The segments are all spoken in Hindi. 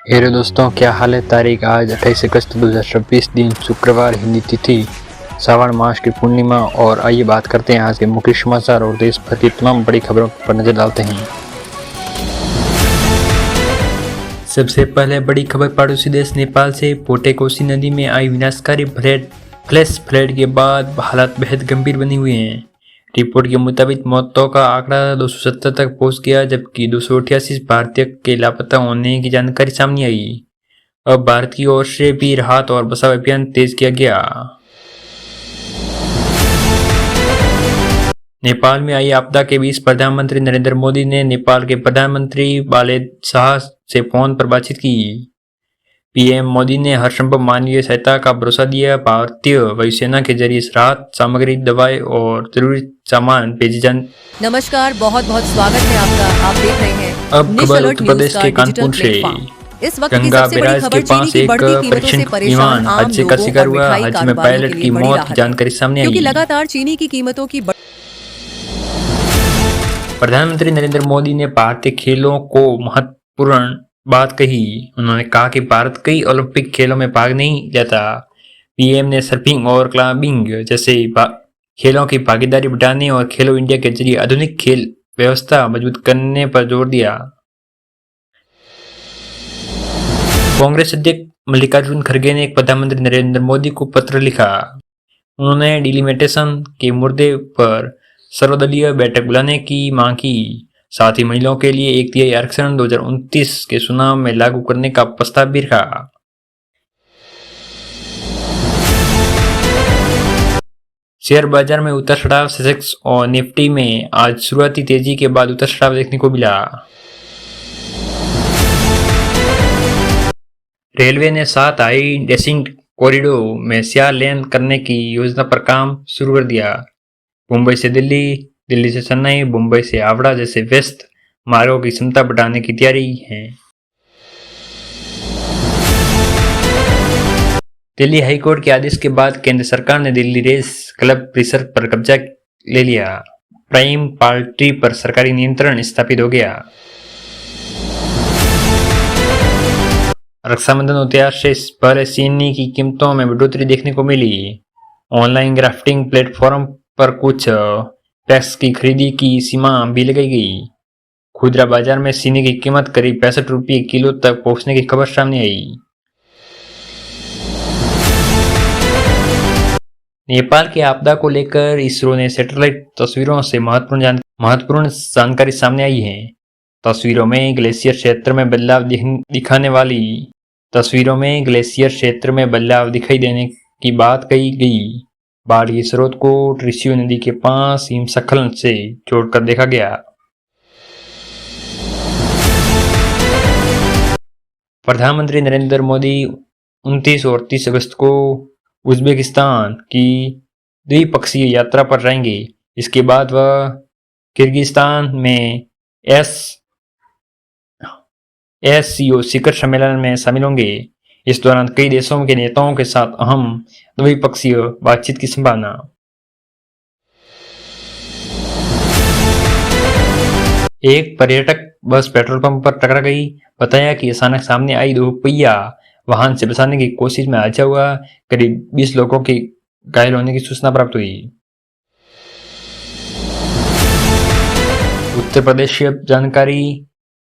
हेलो दोस्तों, क्या हाल है। तारीख आज 28 अगस्त 2026 दिन शुक्रवार, हिंदी तिथि श्रावण मास की पूर्णिमा। और आइए बात करते हैं आज के मुख्य समाचार और देश भर की तमाम बड़ी खबरों पर नजर डालते हैं। सबसे पहले बड़ी खबर पड़ोसी देश नेपाल से। पोटे कोसी नदी में आई विनाशकारी फ्लैश फ्लड के बाद हालात बेहद गंभीर बनी हुई हैं। रिपोर्ट के मुताबिक मौतों का आंकड़ा 270 तक पहुंच गया, जबकि 288 भारतीय के लापता होने की जानकारी सामने आई। अब भारत की ओर से भी राहत और बचाव अभियान तेज किया गया। नेपाल में आई आपदा के बीच प्रधानमंत्री नरेंद्र मोदी ने नेपाल के प्रधानमंत्री बालेद शाह से फोन पर बातचीत की। पीएम मोदी ने हरसंभव मानवीय सहायता का भरोसा दिया। भारतीय वायुसेना के जरिए राहत सामग्री, दवाएं और जरूरी सामान भेजे जाने। नमस्कार, बहुत बहुत स्वागत है आपका। आप देख रहे हैं अब खबर उत्तर प्रदेश के कानपुर से। इस वक्त की गंगा सबसे बड़ी बैराज के खबर पास चीनी की एक बढ़ती कीमतों परीक्षण से परेशान विमान आम हादसे का लोगों शिकार और हुआ। मिठाई हादसे में कारोबारियों पायलट के की लिए बड़ी मौत राहत की है, जानकारी सामने क्योंकि आई। लगातार चीनी की कीमतों की प्रधानमंत्री नरेंद्र मोदी ने भारतीय खेलों को महत्वपूर्ण बात कही। उन्होंने कहा कि भारत कई ओलंपिक खेलों में भाग नहीं लेता। पीएम ने सर्फिंग और क्लाइंबिंग जैसे खेलों की भागीदारी बढ़ाने और खेलो इंडिया के जरिए आधुनिक खेल व्यवस्था मजबूत करने पर जोर दिया। कांग्रेस अध्यक्ष मल्लिकार्जुन खड़गे ने प्रधानमंत्री नरेंद्र मोदी को पत्र लिखा। उन्होंने डिलिमिटेशन के मुद्दे पर सर्वदलीय बैठक बुलाने की मांग की। साथ ही महिलाओं के लिए 1/3 आरक्षण 2029 के चुनाव में लागू करने का प्रस्ताव भी रखा। शेयर बाजार में उतार चढ़ाव। सेंसेक्स और निफ्टी में आज शुरुआती तेजी के बाद उतार चढ़ाव देखने को मिला। रेलवे ने 7 हाई डेंसिटी कॉरिडोर में 4 लेन करने की योजना पर काम शुरू कर दिया। मुंबई से दिल्ली, दिल्ली से चेन्नई, मुंबई से हावड़ा जैसे व्यस्त मार्गों की क्षमता बढ़ाने की तैयारी है। दिल्ली हाईकोर्ट के आदेश के बाद केंद्र सरकार ने दिल्ली रेस क्लब परिसर पर कब्जा ले लिया। प्राइम पार्टी पर सरकारी नियंत्रण स्थापित हो गया। रक्षाबंधन उत्सव से पहले चीनी की कीमतों में बढ़ोतरी देखने को मिली। ऑनलाइन ग्राफ्टिंग प्लेटफॉर्म पर कुछ पैक्स की खरीदी की सीमा भी लगाई गई। खुदरा बाजार में चीनी की कीमत करीब 65 रुपये किलो तक पहुंचने की खबर सामने आई। नेपाल की आपदा को लेकर इसरो ने सैटेलाइट तस्वीरों से महत्वपूर्ण जानकारी सामने आई है। तस्वीरों में ग्लेशियर क्षेत्र में बदलाव दिखाई देने की बात कही गई। बाढ़ के स्रोत को त्रिशूल नदी के पास हिमस्खलन से जोड़कर देखा गया। प्रधानमंत्री नरेंद्र मोदी 29 और 30 अगस्त को उज्बेकिस्तान की द्विपक्षीय यात्रा पर रहेंगे। इसके बाद वह किर्गिस्तान में एससीओ शिखर सम्मेलन में शामिल होंगे। इस दौरान कई देशों के नेताओं के साथ अहम द्विपक्षीय बातचीत की संभावना। एक पर्यटक बस पेट्रोल पंप पर टकरा गई। बताया कि अचानक सामने आई 2 पहिया वाहन से बचाने की कोशिश में हादसा हुआ। करीब 20 लोगों के घायल होने की सूचना प्राप्त हुई। उत्तर प्रदेश से अब जानकारी।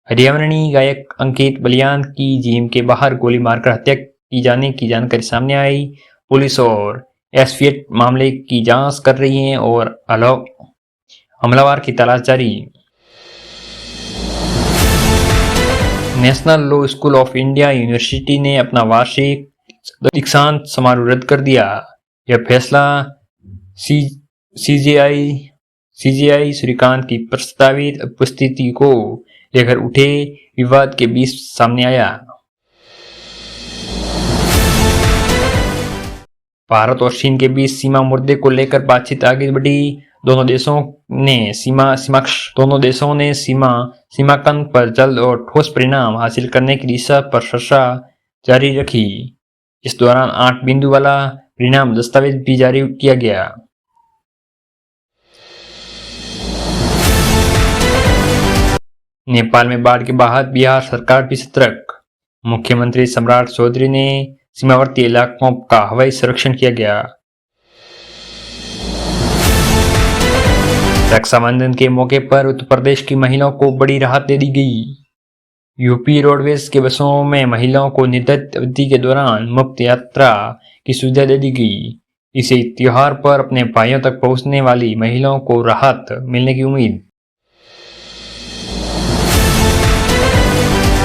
हरियाणवी गायक अंकित बलियान की जिम के बाहर गोली मारकर हत्या की जाने की जानकारी सामने आई। पुलिस और एसटीएफ मामले की जांच कर रही है और हमलावर की तलाश जारी। National law school of India university ने अपना वार्षिक दीक्षांत समारोह रद्द कर दिया। यह फैसला सीजेआई श्रीकांत की प्रस्तावित उपस्थिति को लेकर उठे विवाद के बीच सामने आया। भारत और चीन के बीच सीमा मुद्दे को लेकर बातचीत आगे बढ़ी। दोनों देशों ने सीमांकन पर जल्द और ठोस परिणाम हासिल करने की दिशा पर चर्चा जारी रखी। इस दौरान 8 बिंदु वाला परिणाम दस्तावेज भी जारी किया गया। नेपाल में बाढ़ के बाद बिहार सरकार भी सतर्क। मुख्यमंत्री सम्राट चौधरी ने सीमावर्ती इलाकों का हवाई सर्वेक्षण किया गया। रक्षाबंधन के मौके पर उत्तर प्रदेश की महिलाओं को बड़ी राहत दे दी गई। यूपी रोडवेज के बसों में महिलाओं को निर्धारित अवधि के दौरान मुफ्त यात्रा की सुविधा दे दी गई। इसे त्योहार पर अपने भाइयों तक पहुंचने वाली महिलाओं को राहत मिलने की उम्मीद।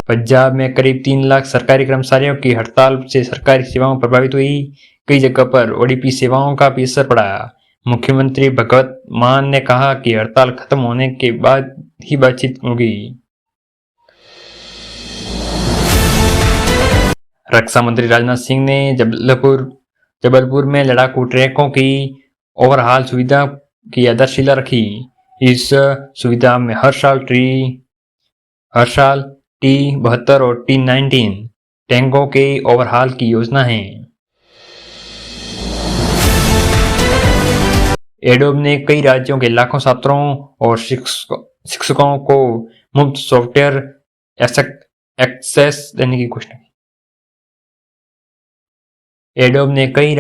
पंजाब में करीब 3 लाख सरकारी कर्मचारियों की हड़ताल से सरकारी सेवाएं प्रभावित हुई। कई जगह पर ओडीपी सेवाओं का भी असर पड़ा। मुख्यमंत्री भगवत मान ने कहा कि हड़ताल खत्म होने के बाद ही बातचीत होगी। रक्षा मंत्री राजनाथ सिंह ने जबलपुर में लड़ाकू ट्रकों की ओवरहाल सुविधा की आधारशिला रखी। इस सुविधा में हर साल T-72 और T-19 टैंकों के ओवरहाल की योजना है। एडोब ने कई राज्यों के लाखों छात्रों और शिक्षकों को मुफ्त सॉफ्टवेयर एक्सेस देने की घोषणा की। एडोब ने कई